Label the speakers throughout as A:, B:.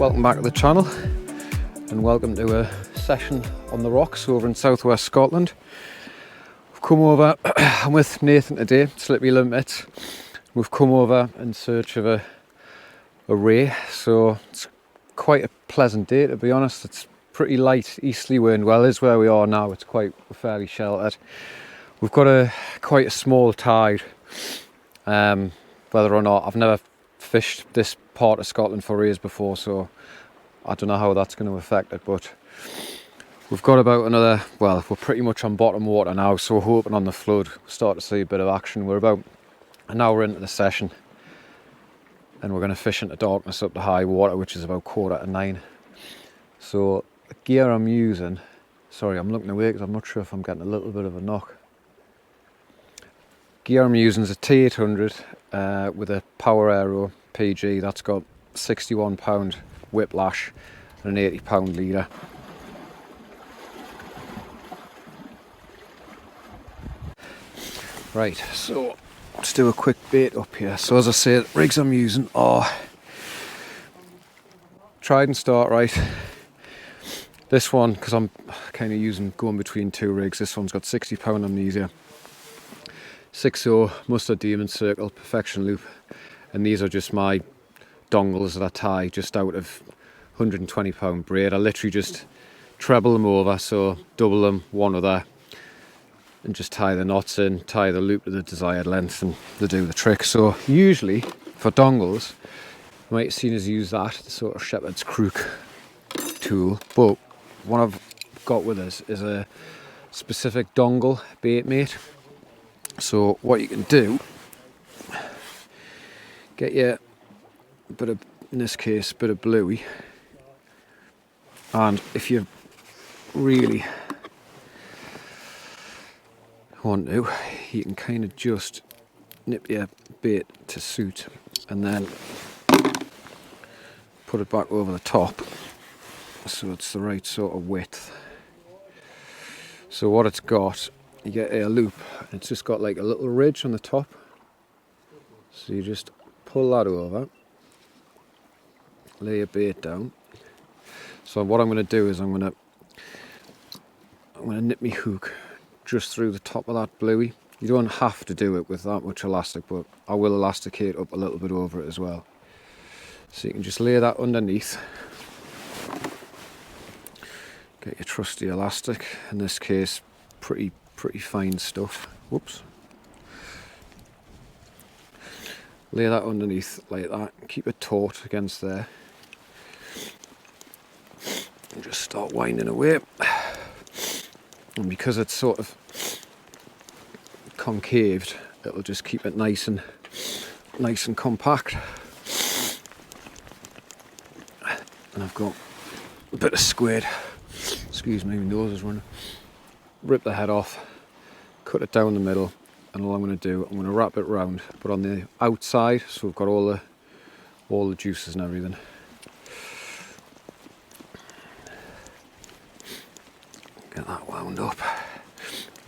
A: welcome back to the channel and welcome to a session on the rocks over in southwest Scotland. We've come over, I'm with Nathan today, Slippy Limpets. We've come over in search of a ray, so it's quite a pleasant day to be honest. It's pretty light easterly wind, well is where we are now, it's quite fairly sheltered. We've got quite a small tide, whether or not, I've never fished this part of Scotland for rays before, so I don't know how that's going to affect it, but we've got about another, well, we're pretty much on bottom water now, so we're hoping on the flood we'll start to see a bit of action. We're about an hour into the session and we're going to fish into darkness up to high water, which is about 8:45. So the gear I'm using, sorry I'm looking away because I'm not sure if I'm getting a little bit of a knock. Gear I'm using is a T800 with a Power Aero PG that's got 61 pound whiplash and an 80 pound leader. Right, so let's do a quick bait up here. So as I say, the rigs I'm using are Tried and Start Right. This one, because I'm kind of going between two rigs, this one's got 60 pound amnesia. 6.0 Mustard Demon Circle Perfection Loop, and these are just my dongles that I tie just out of 120 pound braid. I literally just treble them over, so double them one other, and just tie the knots in, tie the loop to the desired length, and they do the trick. So usually for dongles, you might have seen us use that, the sort of shepherd's crook tool, but what I've got with us is a specific dongle bait mate. So what you can do, get your bit of, in this case, bit of bluey, and if you really want to, you can kind of just nip your bait to suit and then put it back over the top so it's the right sort of width. So what it's got, you get a loop, it's just got like a little ridge on the top, so you just pull that over, lay your bait down. So what I'm going to do is I'm going to nip my hook just through the top of that bluey. You don't have to do it with that much elastic, but I will elasticate up a little bit over it as well. So you can just lay that underneath, get your trusty elastic, in this case pretty fine stuff. Whoops. Lay that underneath like that, keep it taut against there, and just start winding away. And because it's sort of concaved, it'll just keep it nice and compact. And I've got a bit of squid, excuse me, my nose is running. Rip the head off, cut it down the middle, and all I'm going to do, I'm going to wrap it round, but on the outside, so we've got all the juices and everything. Get that wound up.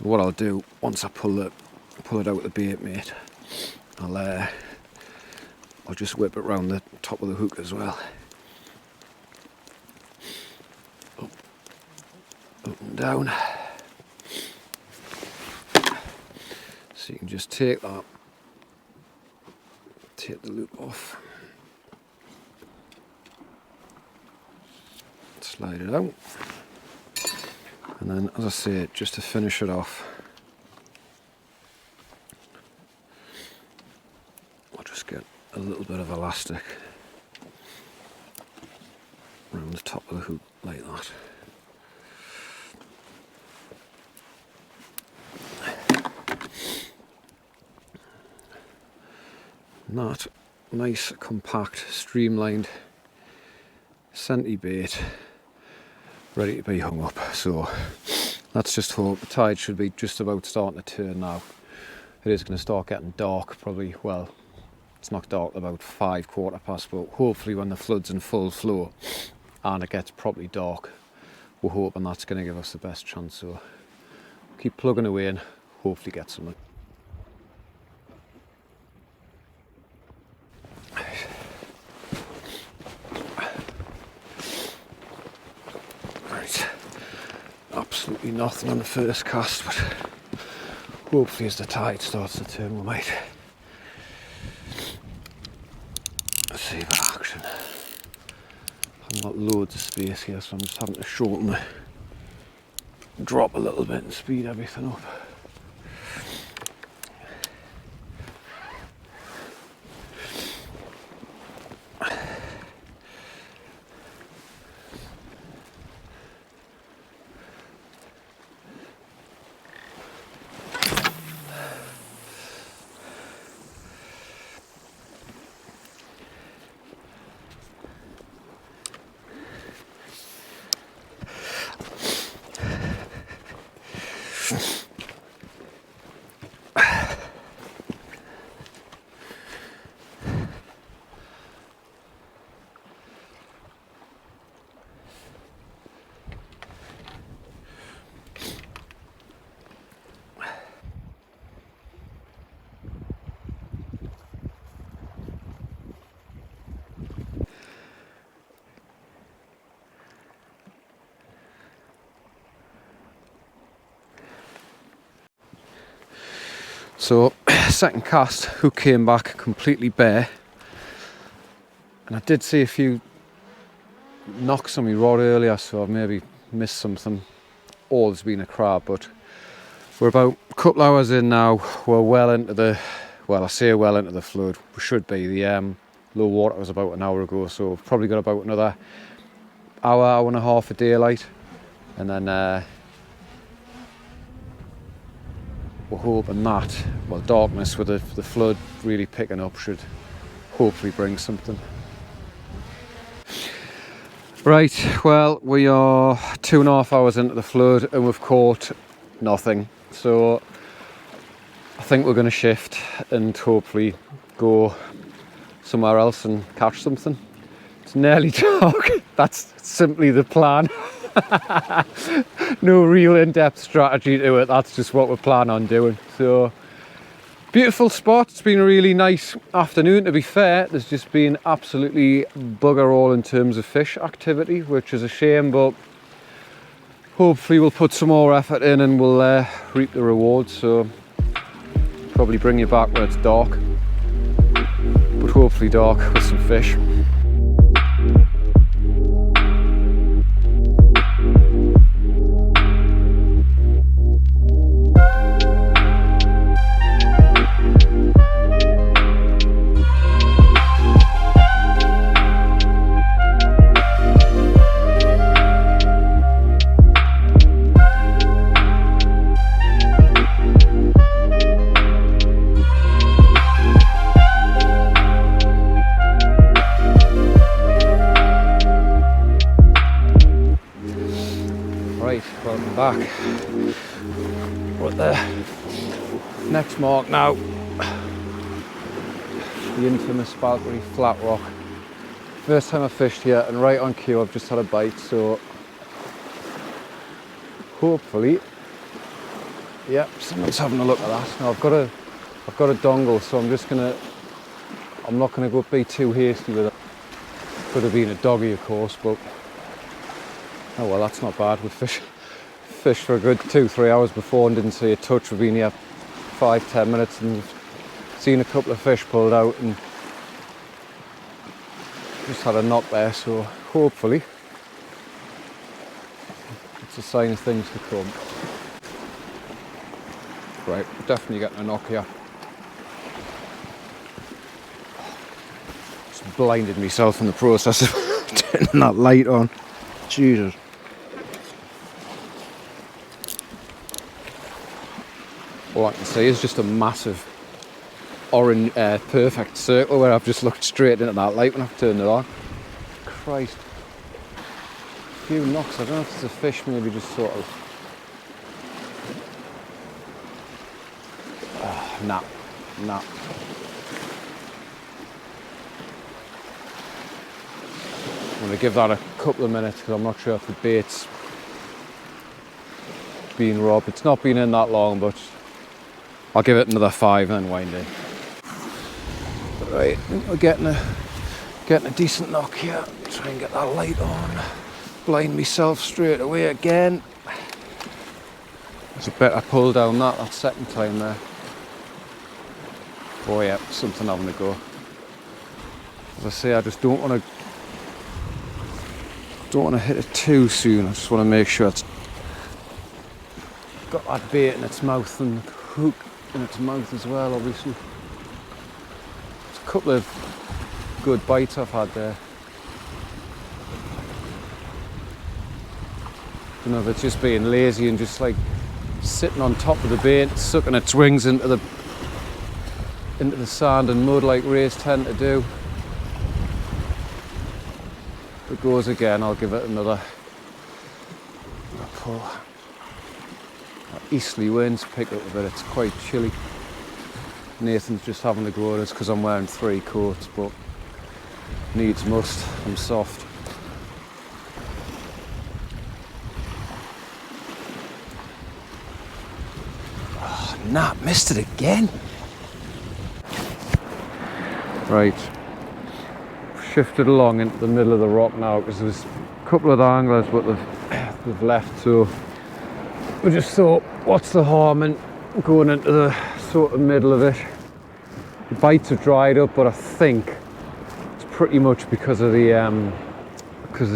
A: What I'll do, once I pull it out with the bait mate, I'll just whip it round the top of the hook as well. Up and down. So you can just take the loop off, slide it out, and then, as I say, just to finish it off, I'll just get a little bit of elastic around the top of the hook like that. And that nice, compact, streamlined scenty bait ready to be hung up. So let's just hope the tide should be just about starting to turn now. It is going to start getting dark probably, well, it's not dark about 5:15, but hopefully when the flood's in full flow and it gets properly dark, we're hoping that's going to give us the best chance. So keep plugging away and hopefully get something. be nothing on the first cast, but hopefully as the tide starts to turn we might see that action. I've got loads of space here, so I'm just having to shorten the drop a little bit and speed everything up. So, second cast, hook came back completely bare, and I did see a few knocks on my rod earlier, so I've maybe missed something, or there's been a crab, but we're about a couple hours in now. We're well into the, well, I say well into the flood, we should be. The low water was about an hour ago, so we've probably got about another hour and a half of daylight, and then we're hoping that, well, darkness with the flood really picking up should hopefully bring something. Right, well, we are 2.5 hours into the flood and we've caught nothing. So I think we're going to shift and hopefully go somewhere else and catch something. It's nearly dark. That's simply the plan. No real in-depth strategy to it, that's just what we're planning on doing. So, beautiful spot. It's been a really nice afternoon, to be fair. There's just been absolutely bugger all in terms of fish activity, which is a shame, but hopefully we'll put some more effort in and we'll reap the rewards. So probably bring you back when it's dark, but hopefully dark with some fish. Welcome back. We're at the next mark now, the infamous Balcary flat rock. First time I fished here, and right on cue I've just had a bite, so hopefully, yeah, someone's having a look at that. Now I've got a dongle, so I'm not gonna go be too hasty with it. Could have been a doggy, of course, but oh well, that's not bad. We fished for a good 2-3 hours before and didn't see a touch. We've been here 5-10 minutes and seen a couple of fish pulled out and just had a knock there, so hopefully it's a sign of things to come. Right, definitely getting a knock here. Just blinded myself in the process of turning that light on. Jesus. All I can see is just a massive orange, perfect circle where I've just looked straight into that light when I've turned it on. Christ. A few knocks. I don't know if it's a fish, maybe just sort of. Nah. I'm going to give that a couple of minutes because I'm not sure if the bait's been robbed. It's not been in that long, but I'll give it another 5 and then wind in. Right, we're getting a decent knock here. Try and get that light on. Blind myself straight away again. a better pull down that second time there. Oh yeah, something having a go. As I say, I just don't want to hit it too soon. I just want to make sure it's got that bait in its mouth and the hook in its mouth as well, obviously. It's a couple of good bites I've had there. You know, if it's just being lazy and just like sitting on top of the bait, sucking its wings into the sand and mud like rays tend to do. If it goes again, I'll give it another pull. Easterly winds pick up a bit, it's quite chilly. Nathan's just having a go at us because I'm wearing 3 coats, but needs must, I'm soft. Oh, nah, missed it again. Right, shifted along into the middle of the rock now because there's a couple of anglers, but they've left, so we just thought, what's the harm in going into the sort of middle of it? The bites have dried up, but I think it's pretty much because of the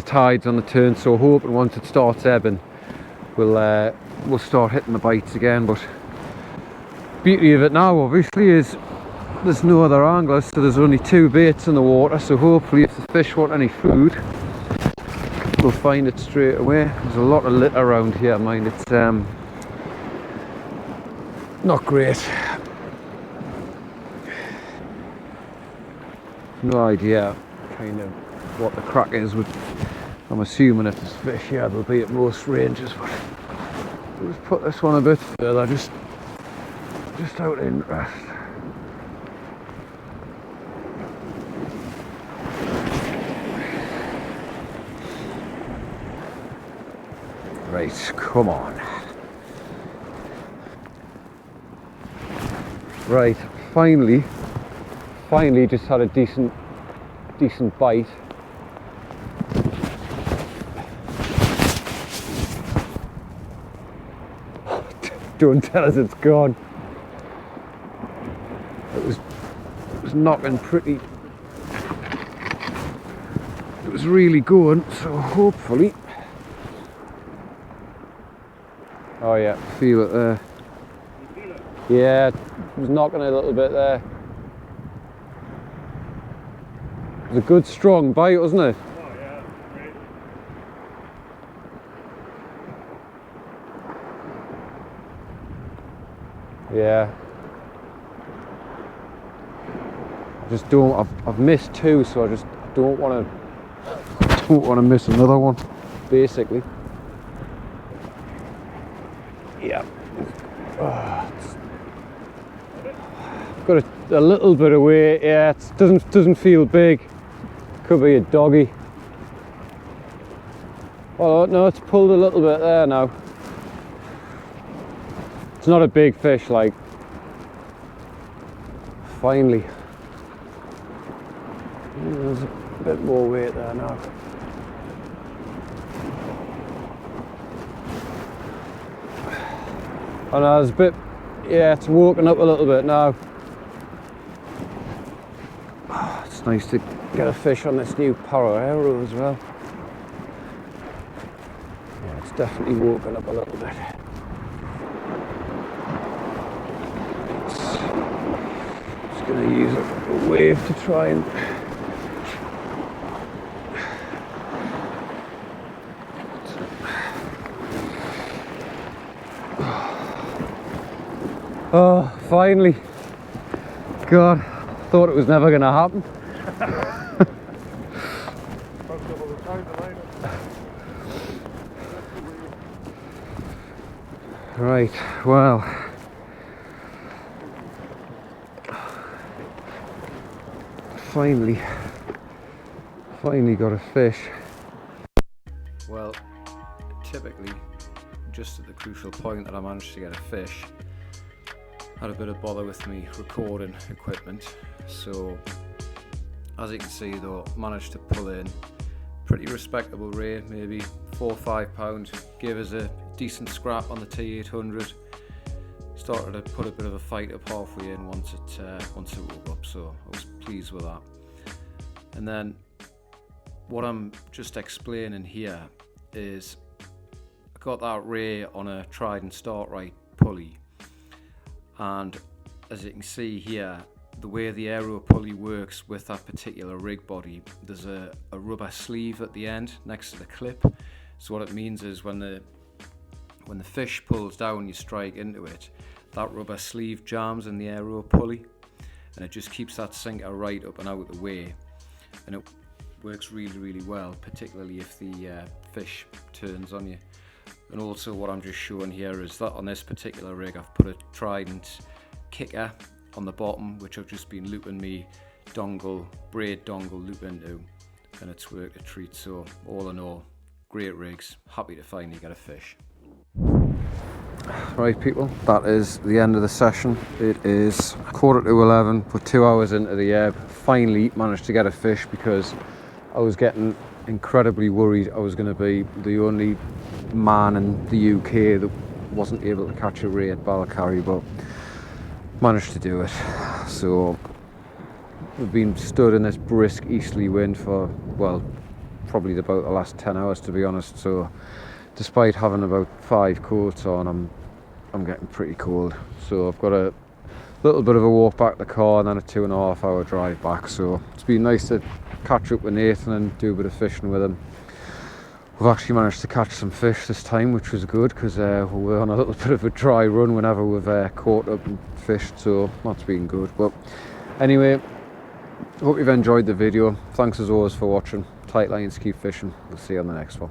A: tide's on the turn. So hoping once it starts ebbing, we'll start hitting the bites again. But beauty of it now, obviously, is there's no other anglers, so there's only 2 baits in the water. So hopefully, if the fish want any food, we'll find it straight away. There's a lot of litter around here, mind. It's not great. No idea kind of what the crack is with. I'm assuming if there's fish here, they'll be at most ranges, but we'll just put this one a bit further, just out of interest. Right, come on. Right, finally just had a decent bite. Don't tell us it's gone. It was knocking pretty. It was really going, so hopefully. Oh yeah, feel it there. Yeah, it was knocking a little bit there. It was a good strong bite, wasn't it?
B: Oh yeah, great.
A: Yeah. I just don't. I've missed 2, so I just don't want to miss another one. Basically. Yeah. Got a little bit of weight. Yeah, it doesn't feel big. Could be a doggy. Oh no, it's pulled a little bit there now. It's not a big fish, like. Finally. There's a bit more weight there now. I know, there's a bit, yeah, it's woken up a little bit now. Oh, it's nice to get a fish on this new Paro Aero as well. Yeah, it's definitely woken up a little bit. Just going to use a wave to try and... Oh, finally. God, thought it was never going to happen. Right, well. Finally got a fish. Well, typically, just at the crucial point that I managed to get a fish, had a bit of bother with me recording equipment, so as you can see though, managed to pull in pretty respectable ray, maybe 4 or 5 pounds, gave us a decent scrap on the T800. started to put a bit of a fight up halfway in once it woke up, so I was pleased with that. And then what I'm just explaining here is I got that ray on a Trident Start Right pulley, and as you can see here, the way the aero pulley works with that particular rig body, there's a rubber sleeve at the end next to the clip. So what it means is when the fish pulls down, you strike into it, that rubber sleeve jams in the aero pulley, and it just keeps that sinker right up and out of the way, and it works really, really well, particularly if the fish turns on you. And also what I'm just showing here is that on this particular rig I've put a Trident kicker on the bottom, which I've just been looping me braid dongle loop into, and it's worked a treat. So all in all, great rigs, happy to finally get a fish. Right people, that is the end of the session. It is 11:15, we're 2 hours into the ebb. Finally managed to get a fish, because I was getting incredibly worried I was going to be the only man in the UK that wasn't able to catch a ray at Balcary, but managed to do it. So we've been stood in this brisk easterly wind for, well, probably about the last 10 hours to be honest. So despite having about 5 coats on, I'm getting pretty cold. So I've got a little bit of a walk back to the car and then a 2.5 hour drive back. So it's been nice to catch up with Nathan and do a bit of fishing with him. We've actually managed to catch some fish this time, which was good, because we were on a little bit of a dry run whenever we've caught up and fished, so that's been good. But anyway, hope you've enjoyed the video. Thanks as always for watching. Tight lines, keep fishing. We'll see you on the next one.